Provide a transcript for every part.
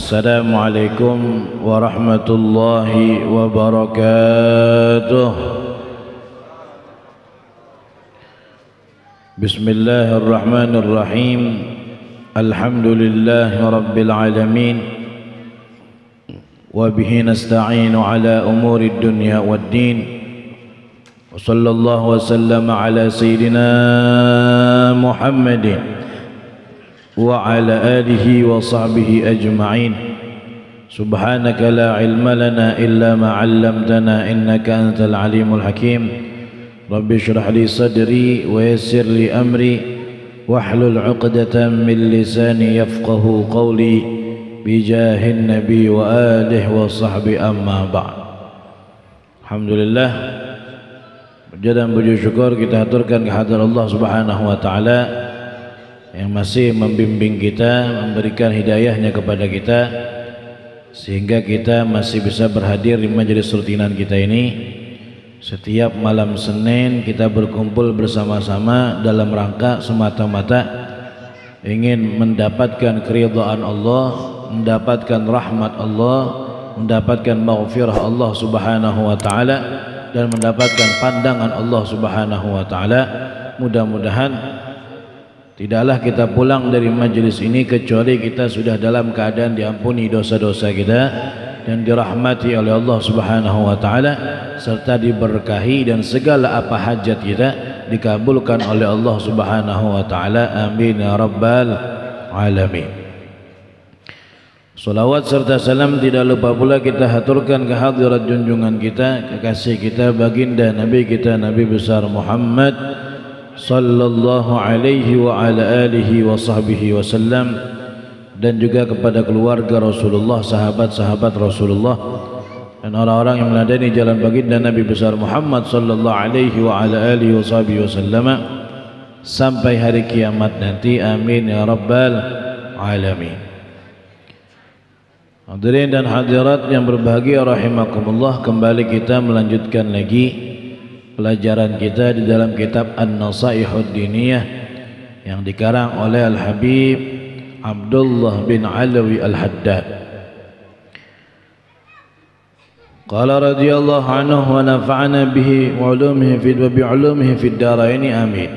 Assalamualaikum warahmatullahi wabarakatuh. Bismillahirrahmanirrahim. Alhamdulillahi rabbil alamin. Wa bihi nasta'inu ala umuri dunya waddin. Wa sallallahu wa sallama ala sayyidina Muhammadin wa ala alihi wa sahbihi ajma'in. Subhanaka la ilma lana illa ma 'allamtana innaka antal alimul hakim. Rabbi shrah li sadri wa yassir li amri wahlul 'uqdatam min lisani yafqahu qawli bijahin nabi wa alihi wa sahbi amma ba'd. Alhamdulillah, puja dan puji syukur kita aturkan kehadirat Allah Subhanahu wa taala yang masih membimbing kita, memberikan hidayahnya kepada kita sehingga kita masih bisa berhadir di majelis rutinan kita ini. Setiap malam Senin kita berkumpul bersama-sama dalam rangka semata-mata ingin mendapatkan keridhaan Allah, mendapatkan rahmat Allah, mendapatkan maghfirah Allah Subhanahu wa taala dan mendapatkan pandangan Allah Subhanahu wa taala. Mudah-mudahan tidaklah kita pulang dari majelis ini kecuali kita sudah dalam keadaan diampuni dosa-dosa kita dan dirahmati oleh Allah Subhanahu wa taala serta diberkahi dan segala apa hajat kita dikabulkan oleh Allah Subhanahu wa taala. Amin ya rabbal alamin. Salawat serta salam tidak lupa pula kita haturkan kehadirat junjungan kita, kekasih kita, baginda Nabi kita, Nabi besar Muhammad sallallahu alaihi wa ala alihi wa sahbihi wasallam, dan juga kepada keluarga Rasulullah, sahabat-sahabat Rasulullah dan orang-orang yang meladani jalan baginda Nabi besar Muhammad sallallahu alaihi wa ala alihi wa sahbihi wasallam sampai hari kiamat nanti. Amin ya rabbal alamin. Hadirin dan hadirat yang berbahagia rahimakumullah, kembali kita melanjutkan lagi pelajaran kita di dalam kitab An-Nasaihud Diniyah yang dikarang oleh Al-Habib Abdullah bin Alawi Al-Haddad. Qala radhiyallahu anhu wa nafa'ana bihi wa ulumihi fid darain amin.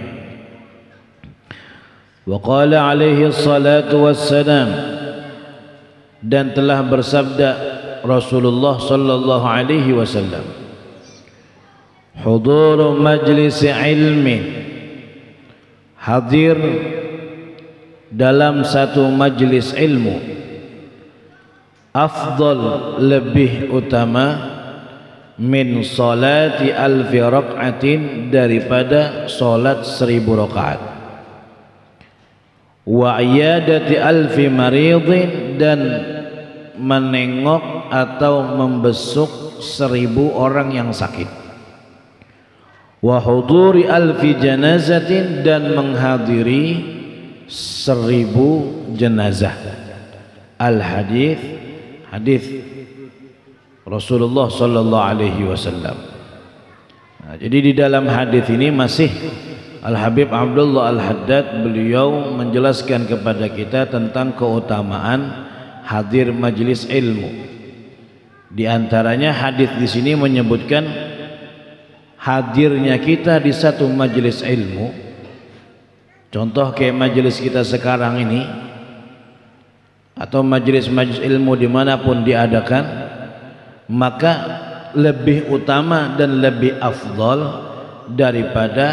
Wa qala alaihi salatu wassalam, dan telah bersabda Rasulullah sallallahu alaihi wasallam, hudur majlis ilmi, hadir dalam satu majlis ilmu, afdal, lebih utama, min salati alfi rak'atin, daripada salat 1000 rakaat, wa iyadati alfi maridin, dan menengok atau membesuk 1000 orang yang sakit, wa huduri alfi janazatin, dan menghadiri 1000 jenazah. Al-hadis, hadis Rasulullah sallallahu alaihi wasallam. Nah, jadi di dalam hadis ini masih Al-Habib Abdullah Al-Haddad, beliau menjelaskan kepada kita tentang keutamaan hadir majelis ilmu. Di antaranya hadis di sini menyebutkan hadirnya kita di satu majelis ilmu. Contoh kayak majelis kita sekarang ini atau majelis-majelis ilmu dimanapun diadakan, maka lebih utama dan lebih afdal daripada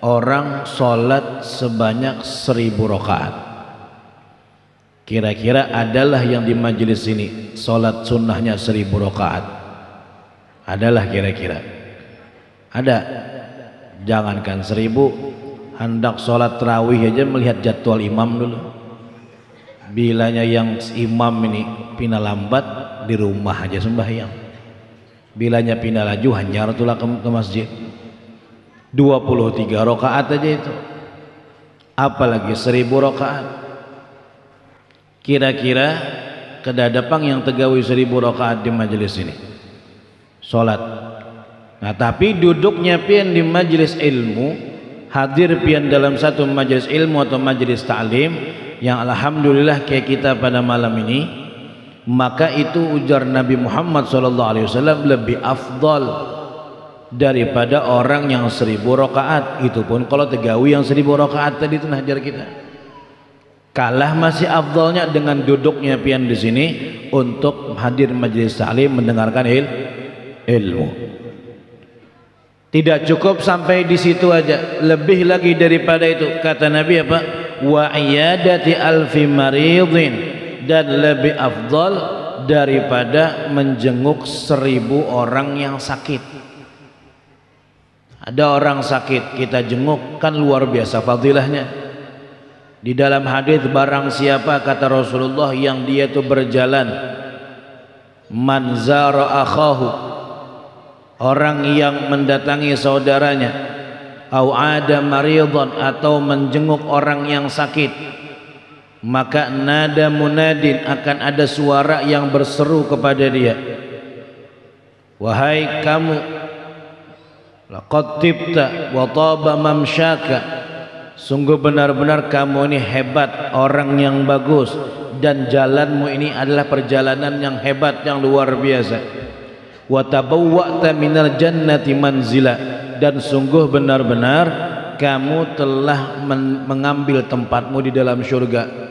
orang sholat sebanyak 1000 rakaat. Kira-kira adalah yang di majelis ini sholat sunnahnya 1000 rakaat? Adalah kira-kira? Ada? Jangankan 1000, hendak sholat tarawih aja melihat jadwal imam dulu. Bilanya yang imam ini pindah lambat, di rumah aja sembahyang. Bilanya pindah laju, hanyar tulah ke masjid. 23 rakaat aja itu, apalagi 1000 rakaat. Kira-kira kedadapang yang tegawi 1000 rakaat di majelis ini sholat. Nah, tapi duduknya pian di majelis ilmu, hadir pian dalam satu majelis ilmu atau majelis ta'lim yang alhamdulillah kayak kita pada malam ini maka itu ujar Nabi Muhammad SAW lebih afdal daripada orang yang 1000 rakaat. Itu pun kalau tegawi yang 1000 rakaat tadi itu najar kita. Kalah masih afdalnya dengan duduknya pian di sini untuk hadir majelis taklim mendengarkan ilmu. Tidak cukup sampai di situ aja, lebih lagi daripada itu. Kata Nabi apa? Wa iyadati alfi maridin, dan lebih afdal daripada menjenguk 1000 orang yang sakit. Ada orang sakit kita jenguk, kan luar biasa fadilahnya. Di dalam hadis, barang siapa kata Rasulullah yang dia itu berjalan, man zara akhahu, orang yang mendatangi saudaranya, au ada maridhan, atau menjenguk orang yang sakit, maka nada munadin, akan ada suara yang berseru kepada dia, wahai kamu, laqad tibta wa taba mamsyaka, sungguh benar-benar kamu ini hebat, orang yang bagus, dan jalanmu ini adalah perjalanan yang hebat, yang luar biasa. Wa tabawwa'ta minal jannati manzila, dan sungguh benar-benar kamu telah mengambil tempatmu di dalam surga.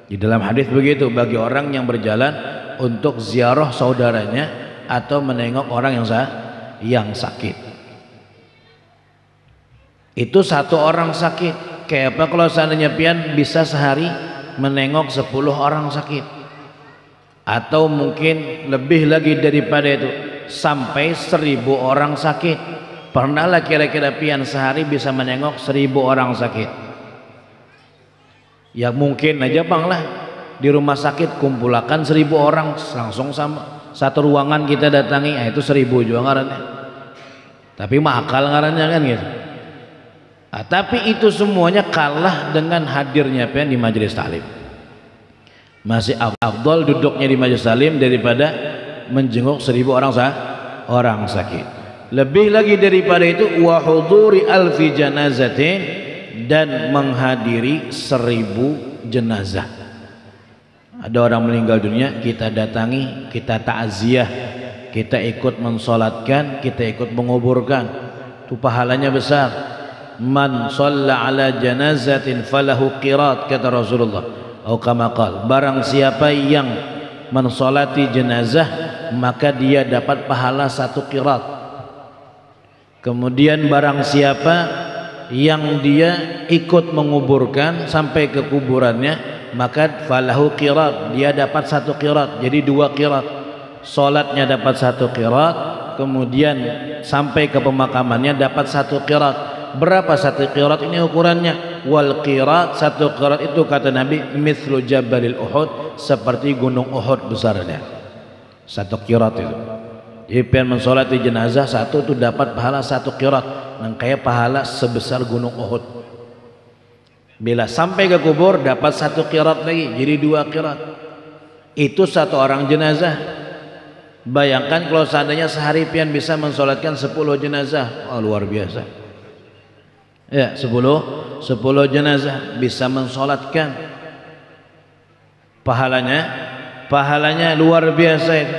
Di dalam hadis begitu bagi orang yang berjalan untuk ziarah saudaranya atau menengok orang yang sakit. Itu satu orang sakit. Kayak apa kalau seandainya pian bisa sehari menengok 10 orang sakit, atau mungkin lebih lagi daripada itu, sampai 1000 orang sakit. Pernahlah kira-kira pian sehari bisa menengok 1000 orang sakit? Ya mungkin aja bang lah, di rumah sakit kumpulakan 1000 orang langsung sama satu ruangan kita datangi, itu 1000 juga ngarannya. Tapi mahal ngarannya kan gitu. Nah, tapi itu semuanya kalah dengan hadirnya pian di majelis taklim. Masih afdal duduknya di majelis taklim daripada menjenguk 1000 orang sakit. Lebih lagi daripada itu, wa huduri alfi janazatin, dan menghadiri 1000 jenazah. Ada orang meninggal dunia, kita datangi, kita takziah, kita ikut mensolatkan, kita ikut menguburkan, itu pahalanya besar. Man shalla ala janazatin falahu qirat, kata Rasulullah, atau kama qala, barang siapa yang mensolati jenazah maka dia dapat pahala 1 qirat. Kemudian barang siapa yang dia ikut menguburkan sampai ke kuburannya, maka falahu qirat, dia dapat 1 qirat, jadi 2 qirat. Salatnya dapat 1 qirat, kemudian sampai ke pemakamannya dapat 1 qirat. Berapa 1 qirat ini ukurannya? Wal qirat, 1 qirat itu kata Nabi mithlu jabalil Uhud, seperti gunung Uhud besarnya 1 qirat itu. Jadi pian mensolati jenazah satu itu dapat pahala 1 qirat, yang kayak pahala sebesar gunung Uhud. Bila sampai ke kubur dapat 1 qirat lagi, jadi 2 qirat. Itu 1 orang jenazah. Bayangkan kalau seandainya sehari pian bisa mensolatkan 10 jenazah, oh, luar biasa. Ya, 10 jenazah bisa mensolatkan, pahalanya luar biasa itu.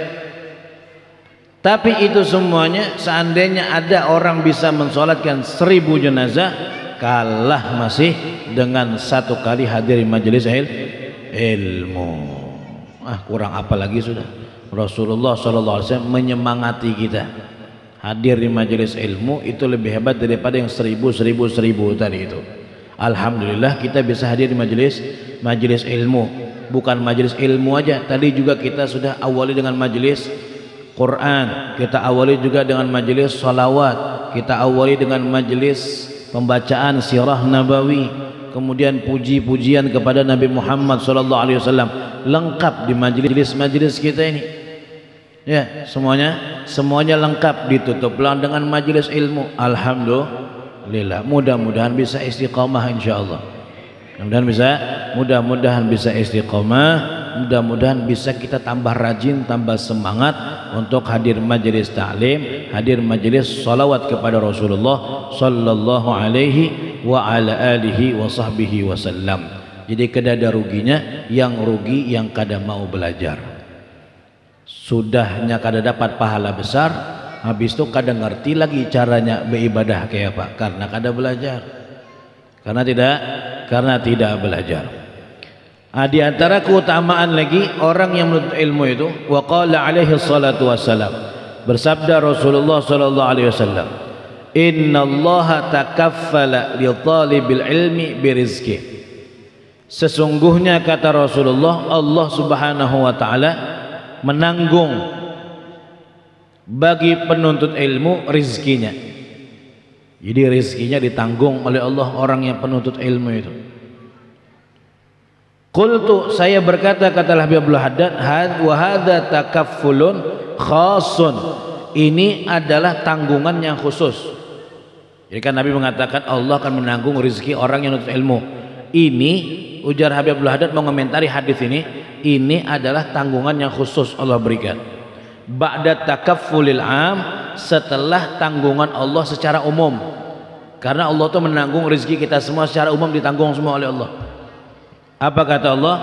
Tapi itu semuanya seandainya ada orang bisa mensolatkan 1000 jenazah, kalah masih dengan 1 kali hadir majelis ilmu. Kurang apa lagi sudah. Rasulullah SAW menyemangati kita hadir di majelis ilmu, itu lebih hebat daripada yang 1000 tadi itu. Alhamdulillah kita bisa hadir di majelis ilmu. Bukan majelis ilmu aja, tadi juga kita sudah awali dengan majelis Quran, kita awali juga dengan majelis salawat, kita awali dengan majelis pembacaan sirah nabawi, kemudian puji-pujian kepada Nabi Muhammad SAW, lengkap di majelis kita ini. Ya, semuanya lengkap, ditutuplah dengan majelis ilmu. Alhamdulillah, mudah-mudahan bisa istiqamah insyaallah. Mudah-mudahan bisa istiqamah, mudah-mudahan bisa kita tambah rajin, tambah semangat untuk hadir majelis taklim, hadir majelis salawat kepada Rasulullah sallallahu alaihi wa ala alihi wa sahbihi wasallam. Jadi kada ada ruginya, yang rugi yang kada mau belajar. Sudahnya kada dapat pahala besar, habis itu kada ngerti lagi caranya beribadah kayak apa, karena kada belajar, karena tidak belajar. Di antara keutamaan lagi orang yang menuntut ilmu itu, wa qala alaihi salatu wassalam, bersabda Rasulullah sallallahu alaihi wasallam, innallaha takaffala li talibil ilmi birizki. Sesungguhnya kata Rasulullah, Allah Subhanahu wa taala menanggung bagi penuntut ilmu rizkinya. Jadi rizkinya ditanggung oleh Allah orang yang penuntut ilmu itu. Qultu, saya berkata, kata Habib Haddad, wa hadza takaffulun khasun, ini adalah tanggungan yang khusus. Jadi kan Nabi mengatakan Allah akan menanggung rezeki orang yang menuntut ilmu. Ini ujar Habib Haddad mengomentari hadis ini adalah tanggungan yang khusus Allah berikan. Ba'da takaffulil am, setelah tanggungan Allah secara umum. Karena Allah itu menanggung rezeki kita semua secara umum, ditanggung semua oleh Allah. Apa kata Allah?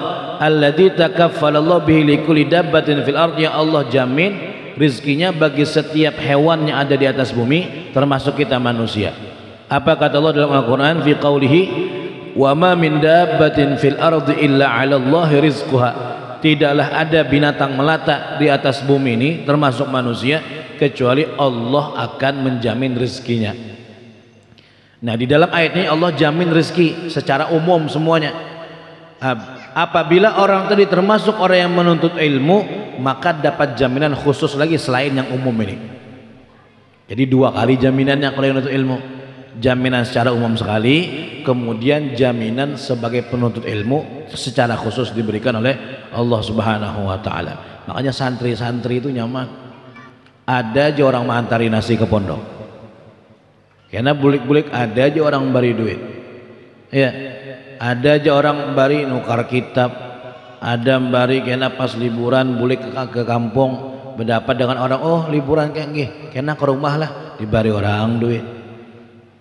Alladzi takaffalallahu bihi likulli dabbatin fil ardi, yang Allah jamin rizkinya bagi setiap hewan yang ada di atas bumi, termasuk kita manusia. Apa kata Allah dalam Al-Quran? Fi qawlihi, wa ma min dabbatin fil ardi illa 'ala Allahi rizquha. Tidaklah ada binatang melata di atas bumi ini, termasuk manusia, kecuali Allah akan menjamin rizkinya. Nah, di dalam ayat ini Allah jamin rizki secara umum semuanya. Apabila orang tadi termasuk orang yang menuntut ilmu, maka dapat jaminan khusus lagi selain yang umum ini. Jadi dua kali jaminannya kalau yang menuntut ilmu. Jaminan secara umum sekali, kemudian jaminan sebagai penuntut ilmu secara khusus diberikan oleh Allah Subhanahu wa taala. Makanya santri-santri itu nyaman. Ada aja orang mengantari nasi ke pondok. Karena bulik-bulik ada aja orang beri duit. Ya. Ada aja orang bari nukar kitab, ada bari kena pas liburan bulik ke kampung berdapat dengan orang, oh liburan kayak gini, kena ke rumah lah, dibari orang duit,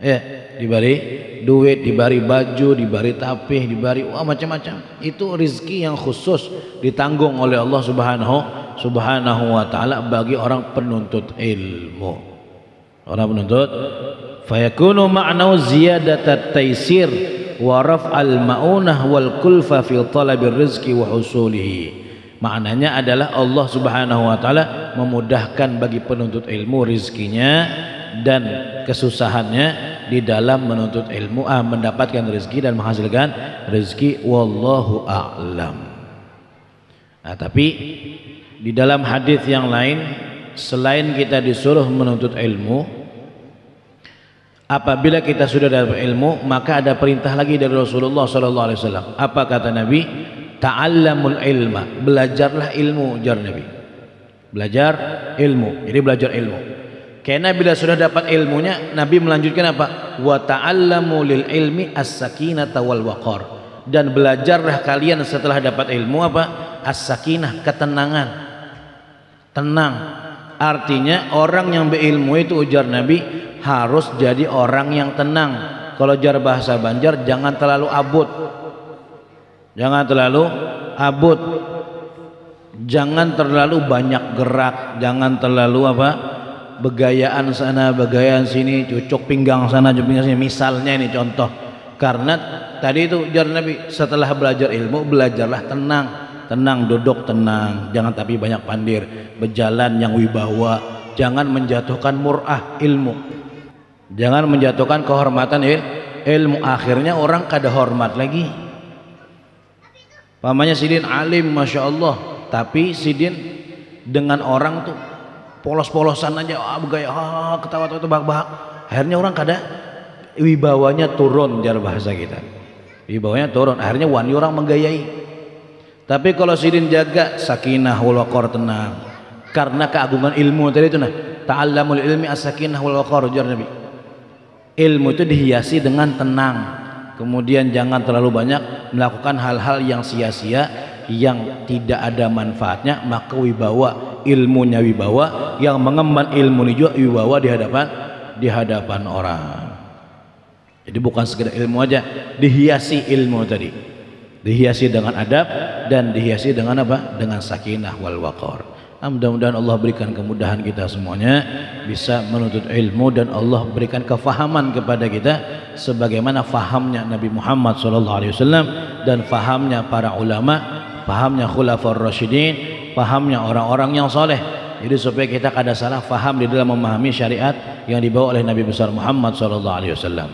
ya dibari duit, dibari baju, dibari tapih, dibari macam-macam. Itu rizki yang khusus ditanggung oleh Allah Subhanahu wa taala bagi orang penuntut ilmu. Orang penuntut, fayakunu ma'nau ziyadat taysir wa raf'al ma'unah wal kulfa fi talabir rizki wa husulihi. Maknanya adalah Allah Subhanahu wa taala memudahkan bagi penuntut ilmu rizkinya dan kesusahannya di dalam menuntut ilmu, mendapatkan rezeki dan menghasilkan rezeki, wallahu a'lam. Nah, tapi di dalam hadis yang lain, selain kita disuruh menuntut ilmu, apabila kita sudah dapat ilmu, maka ada perintah lagi dari Rasulullah SAW. Apa kata Nabi? Ta'allamul ilma, belajarlah ilmu, ujar Nabi. Belajar ilmu, jadi belajar ilmu. Karena bila sudah dapat ilmunya, Nabi melanjutkan apa? Wa ta'allamu lil ilmi as-sakinata wal waqar. Dan belajarlah kalian setelah dapat ilmu apa? As-sakinah, ketenangan. Tenang. Artinya orang yang berilmu itu, ujar Nabi, harus jadi orang yang tenang. Kalau jar bahasa Banjar, jangan terlalu abut. Jangan terlalu abut. Jangan terlalu banyak gerak, jangan terlalu begayaan sana, begayaan sini, cucuk pinggang sana, cucuk pinggang sini. Misalnya ini contoh. Karena tadi itu jar Nabi, setelah belajar ilmu, belajarlah tenang. Tenang, duduk tenang, jangan tapi banyak pandir, berjalan yang wibawa, jangan menjatuhkan mur'ah ilmu, jangan menjatuhkan kehormatan ilmu. Akhirnya orang kada hormat lagi. Pamannya Sidin alim, masya Allah, tapi Sidin dengan orang tuh polos-polosan aja, bergaya, ketawa-tawa, bahak-bahak. Akhirnya orang kada wibawanya turun, jar bahasa kita. Wibawanya turun, akhirnya wani orang menggayai. Tapi kalau Sidin jaga sakinah wal waqar, tenang, karena keagungan ilmu tadi itu, ta'allamul ilmi as-sakinah wal waqar, ujar Nabi. Ilmu itu dihiasi dengan tenang, kemudian jangan terlalu banyak melakukan hal-hal yang sia-sia, yang tidak ada manfaatnya. Maka wibawa, ilmunya wibawa, yang mengemban ilmu ini juga wibawa di hadapan orang. Jadi bukan sekedar ilmu aja, dihiasi ilmu tadi, dihiasi dengan adab dan dihiasi dengan apa? Dengan sakinah wal waqar. Mudah-mudahan Allah berikan kemudahan kita semuanya bisa menuntut ilmu dan Allah berikan kefahaman kepada kita sebagaimana fahamnya Nabi Muhammad SAW dan fahamnya para ulama, fahamnya khulafaur rasyidin, fahamnya orang-orang yang soleh. Jadi supaya kita kada salah faham di dalam memahami syariat yang dibawa oleh Nabi besar Muhammad SAW.